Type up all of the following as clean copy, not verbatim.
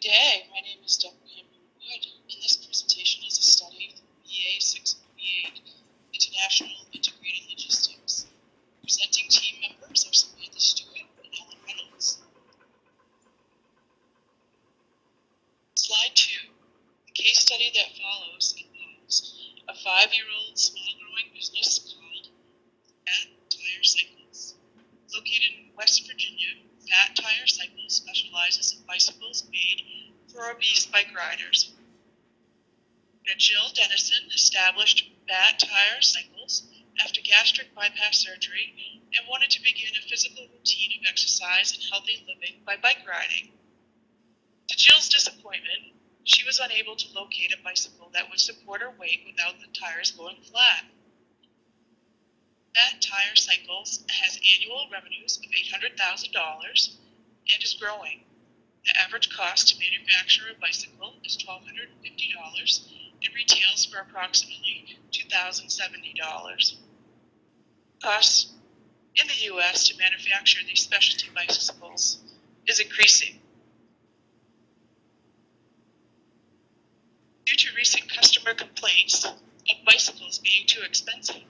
Good day, my name is Deborah, and this presentation is a study from BA 648, International Integrated Logistics. Presenting team members are Samantha, Stewart, and Reynolds. Slide 2. The case study that follows involves a 5-year-old small growing business called Fat Tire Cycles. Located in West Virginia, Fat Tire Cycles specializes in bicycles made for obese bike riders. Jill Dennison established Fat Tire Cycles after gastric bypass surgery and wanted to begin a physical routine of exercise and healthy living by bike riding. To Jill's disappointment, she was unable to locate a bicycle that would support her weight without the tires going flat. Fat Tire Cycles has annual revenues of $800,000 and is growing. The average cost to manufacture a bicycle is $1,250 and retails for approximately $2,070. Costs in the U.S. to manufacture these specialty bicycles is increasing. Due to recent customer complaints of bicycles being too expensive,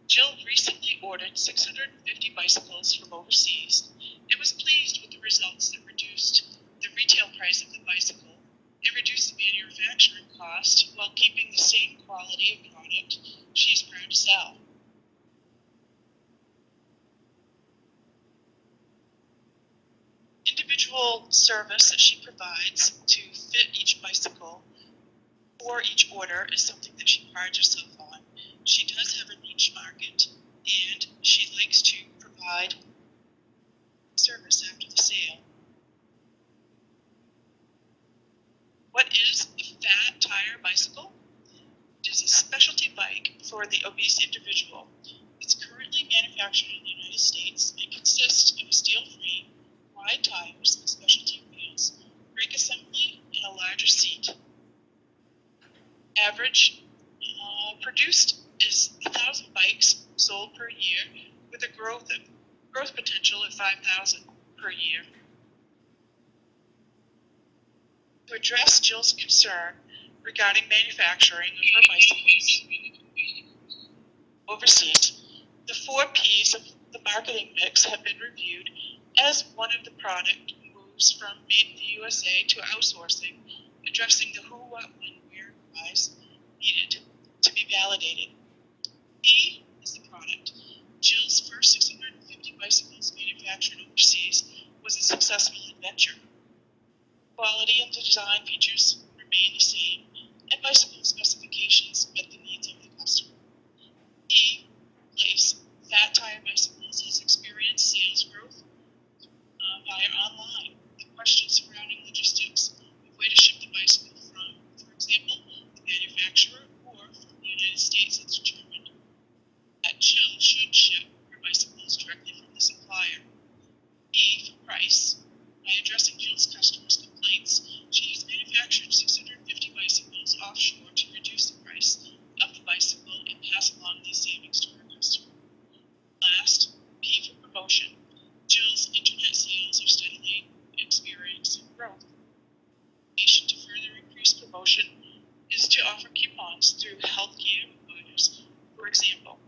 Jill recently ordered 650 bicycles from overseas and was pleased with the results that reduced the retail price of the bicycle and reduced the manufacturing cost while keeping the same quality of product she is proud to sell. Individual service that she provides to fit each bicycle for each order is something that she prides herself on. She does have a niche market, and she likes to provide service after the sale. What is a Fat Tire bicycle? It is a specialty bike for the obese individual. It's currently manufactured in the United States and consists of a steel frame, wide tires, specialty wheels, brake assembly, and a larger seat. Average produced is 1,000 bikes sold per year, with a growth potential of 5,000 per year. To address Jill's concern regarding manufacturing of her bicycles overseas, the 4 P's of the marketing mix have been reviewed as one of the product moves from made in the USA to outsourcing, addressing the who, what, when, where, whys needed to be validated. P is the product. Jill's first 650 bicycles manufactured overseas was a successful adventure. Quality and design features remain the same, and bicycle specifications met the needs of the customer. E, place. Fat Tire Bicycles has experienced sales growth via online. The question surrounding logistics of where to ship the bicycle from, for example, the manufacturer or from the United States, is determined. Jill should ship her bicycles directly from the supplier. E for price. By addressing Jill's customers' complaints, she has manufactured 650 bicycles offshore to reduce the price of the bicycle and pass along these savings to her customer. Last, P for promotion. Jill's internet sales are steadily experiencing growth. To further increase promotion is to offer coupons through healthcare providers, for example.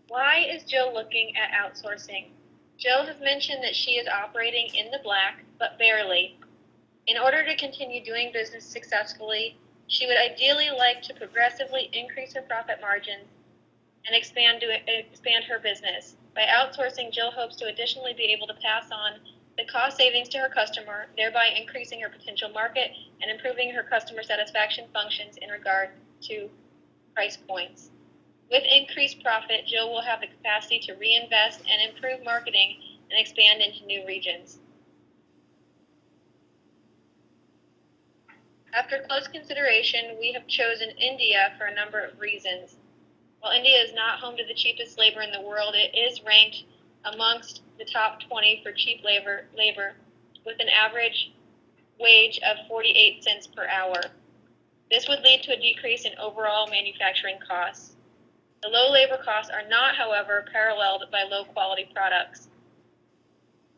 Why is Jill looking at outsourcing? Jill has mentioned that she is operating in the black, but barely. In order to continue doing business successfully, she would ideally like to progressively increase her profit margins and expand her business. By outsourcing, Jill hopes to additionally be able to pass on the cost savings to her customer, thereby increasing her potential market and improving her customer satisfaction functions in regard to price points. With increased profit, Jill will have the capacity to reinvest and improve marketing and expand into new regions. After close consideration, we have chosen India for a number of reasons. While India is not home to the cheapest labor in the world, it is ranked amongst the top 20 for cheap labor with an average wage of 48 cents per hour. This would lead to a decrease in overall manufacturing costs. The low labor costs are not, however, paralleled by low-quality products.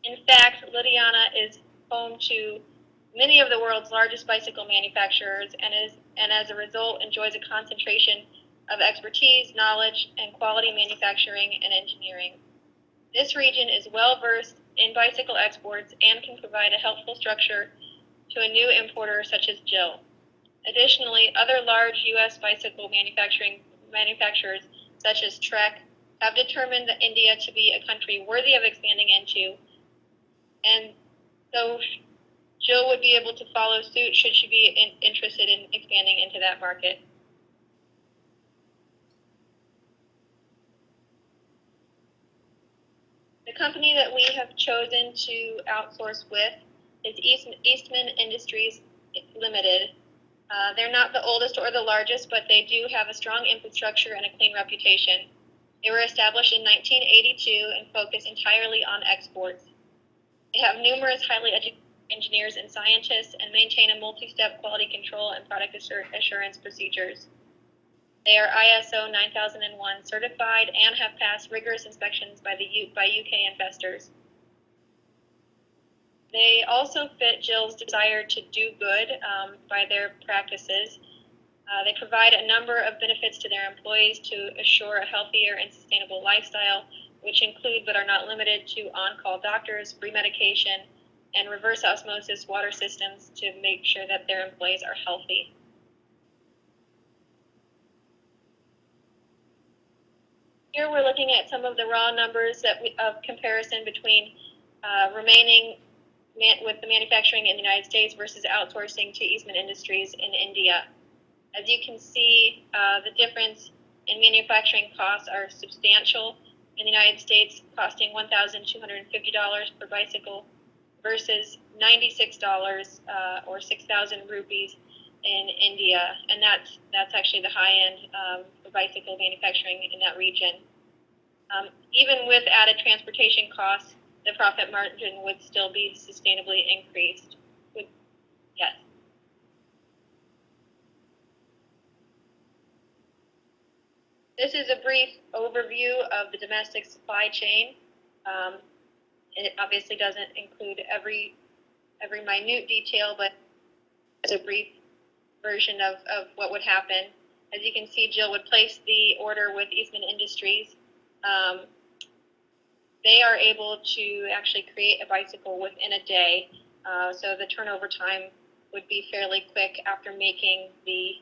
In fact, Ludhiana is home to many of the world's largest bicycle manufacturers and as a result enjoys a concentration of expertise, knowledge, and quality manufacturing and engineering. This region is well versed in bicycle exports and can provide a helpful structure to a new importer such as Jill. Additionally, other large U.S. bicycle manufacturers such as Trek have determined that India to be a country worthy of expanding into, and so Jill would be able to follow suit should she be interested in expanding into that market. The company that we have chosen to outsource with is Eastman Industries Limited. They're not the oldest or the largest, but they do have a strong infrastructure and a clean reputation. They were established in 1982 and focus entirely on exports. They have numerous highly educated engineers and scientists and maintain a multi-step quality control and product assurance procedures. They are ISO 9001 certified and have passed rigorous inspections by UK investors. They also fit Jill's desire to do good by their practices. They provide a number of benefits to their employees to assure a healthier and sustainable lifestyle, which include but are not limited to on-call doctors, free medication, and reverse osmosis water systems to make sure that their employees are healthy. Here we're looking at some of the raw numbers of comparison between remaining with the manufacturing in the United States versus outsourcing to Eastman Industries in India. As you can see, the difference in manufacturing costs are substantial. In the United States, costing $1,250 per bicycle versus $96 or 6,000 rupees in India, and that's actually the high end for bicycle manufacturing in that region. Even with added transportation costs, the profit margin would still be sustainably increased. Yes. This is a brief overview of the domestic supply chain. It obviously doesn't include every minute detail, but it's a brief version of what would happen. As you can see, Jill would place the order with Eastman Industries. They are able to actually create a bicycle within a day, so the turnover time would be fairly quick after making the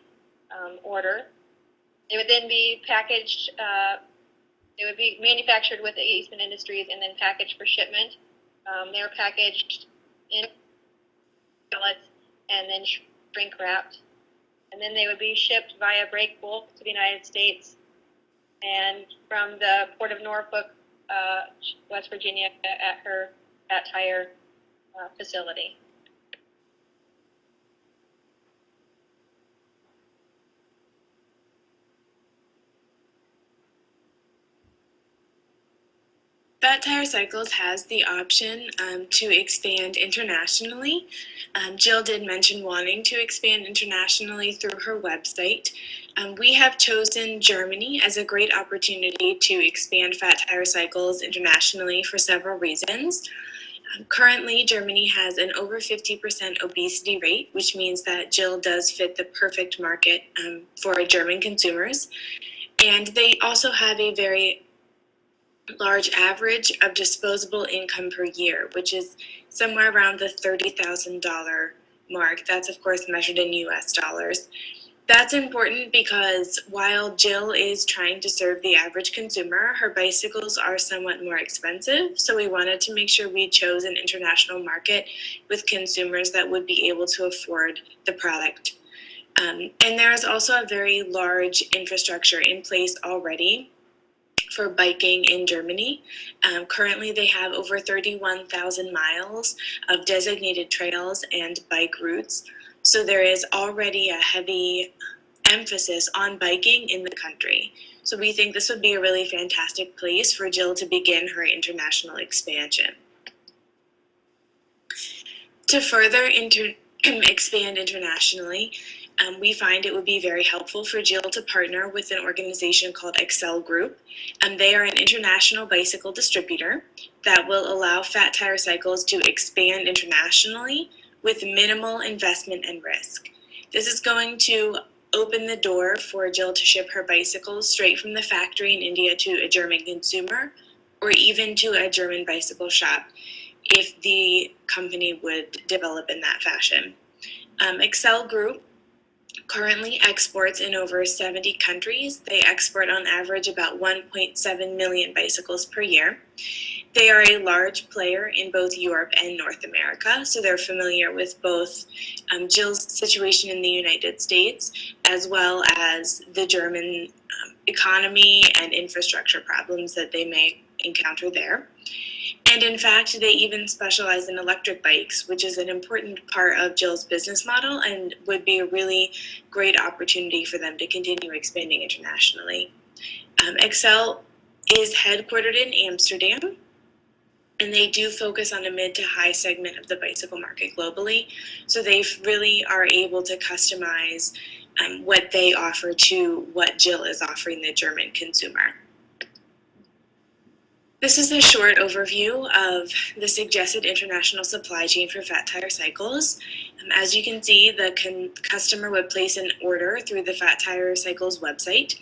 order. They would then be packaged, they would be manufactured with Eastman Industries and then packaged for shipment. They're packaged in pallets and then shrink wrapped. And then they would be shipped via break bulk to the United States and from the Port of Norfolk, West Virginia at her tire facility. Fat Tire Cycles has the option to expand internationally. Jill did mention wanting to expand internationally through her website. We have chosen Germany as a great opportunity to expand Fat Tire Cycles internationally for several reasons. Currently, Germany has an over 50% obesity rate, which means that Jill does fit the perfect market for German consumers. And they also have a very large average of disposable income per year, which is somewhere around the $30,000 mark. That's, of course, measured in US dollars. That's important because while Jill is trying to serve the average consumer, her bicycles are somewhat more expensive, so we wanted to make sure we chose an international market with consumers that would be able to afford the product. And there is also a very large infrastructure in place already for biking in Germany. Currently, they have over 31,000 miles of designated trails and bike routes. So there is already a heavy emphasis on biking in the country. So we think this would be a really fantastic place for Jill to begin her international expansion. To further expand internationally, we find it would be very helpful for Jill to partner with an organization called Excel Group. They are an international bicycle distributor that will allow Fat Tire Cycles to expand internationally with minimal investment and risk. This is going to open the door for Jill to ship her bicycles straight from the factory in India to a German consumer, or even to a German bicycle shop if the company would develop in that fashion. Excel Group currently exports in over 70 countries. They export on average about 1.7 million bicycles per year. They are a large player in both Europe and North America, so they're familiar with both Jill's situation in the United States as well as the German economy and infrastructure problems that they may encounter there. And in fact, they even specialize in electric bikes, which is an important part of Jill's business model and would be a really great opportunity for them to continue expanding internationally. Excel is headquartered in Amsterdam, and they do focus on a mid to high segment of the bicycle market globally. So they really are able to customize what they offer to what Jill is offering the German consumer. This is a short overview of the suggested international supply chain for Fat Tire Cycles. As you can see, the customer would place an order through the Fat Tire Cycles website.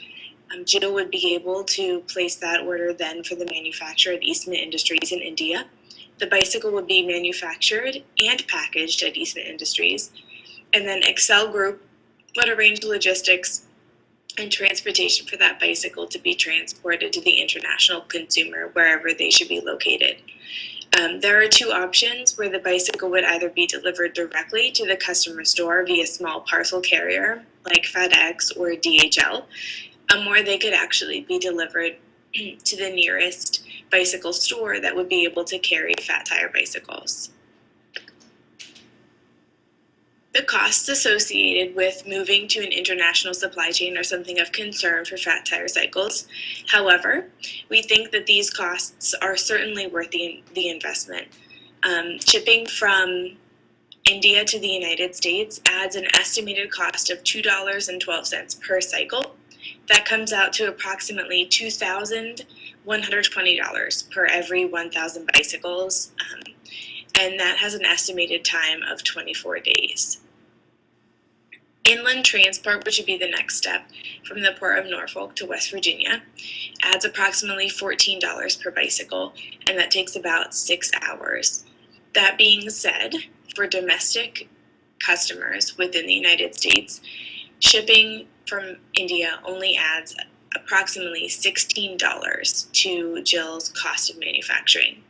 Jill would be able to place that order then for the manufacturer at Eastman Industries in India. The bicycle would be manufactured and packaged at Eastman Industries. And then Excel Group would arrange logistics and transportation for that bicycle to be transported to the international consumer wherever they should be located. There are two options where the bicycle would either be delivered directly to the customer store via small parcel carrier like FedEx or DHL, or they could actually be delivered to the nearest bicycle store that would be able to carry Fat Tire bicycles. The costs associated with moving to an international supply chain are something of concern for Fat Tire Cycles. However, we think that these costs are certainly worth the investment. Shipping from India to the United States adds an estimated cost of $2.12 per cycle. That comes out to approximately $2,120 per every 1,000 bicycles. And that has an estimated time of 24 days. Inland transport, which would be the next step from the Port of Norfolk to West Virginia, adds approximately $14 per bicycle, and that takes about 6 hours. That being said, for domestic customers within the United States, shipping from India only adds approximately $16 to Jill's cost of manufacturing.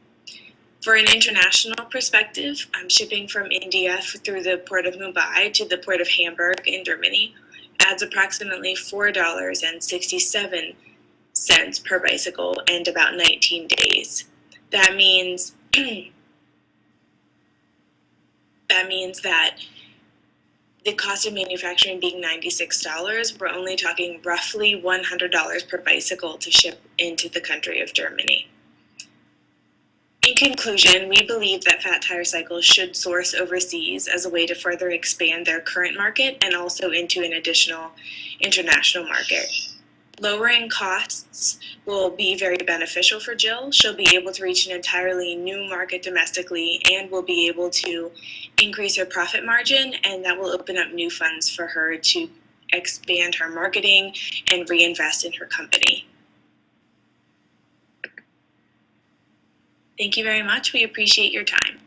For an international perspective, shipping from India through the port of Mumbai to the port of Hamburg in Germany adds approximately $4.67 per bicycle and about 19 days. That means that the cost of manufacturing being $96, we're only talking roughly $100 per bicycle to ship into the country of Germany. In conclusion, we believe that Fat Tire Cycles should source overseas as a way to further expand their current market and also into an additional international market. Lowering costs will be very beneficial for Jill. She'll be able to reach an entirely new market domestically and will be able to increase her profit margin, and that will open up new funds for her to expand her marketing and reinvest in her company. Thank you very much. We appreciate your time.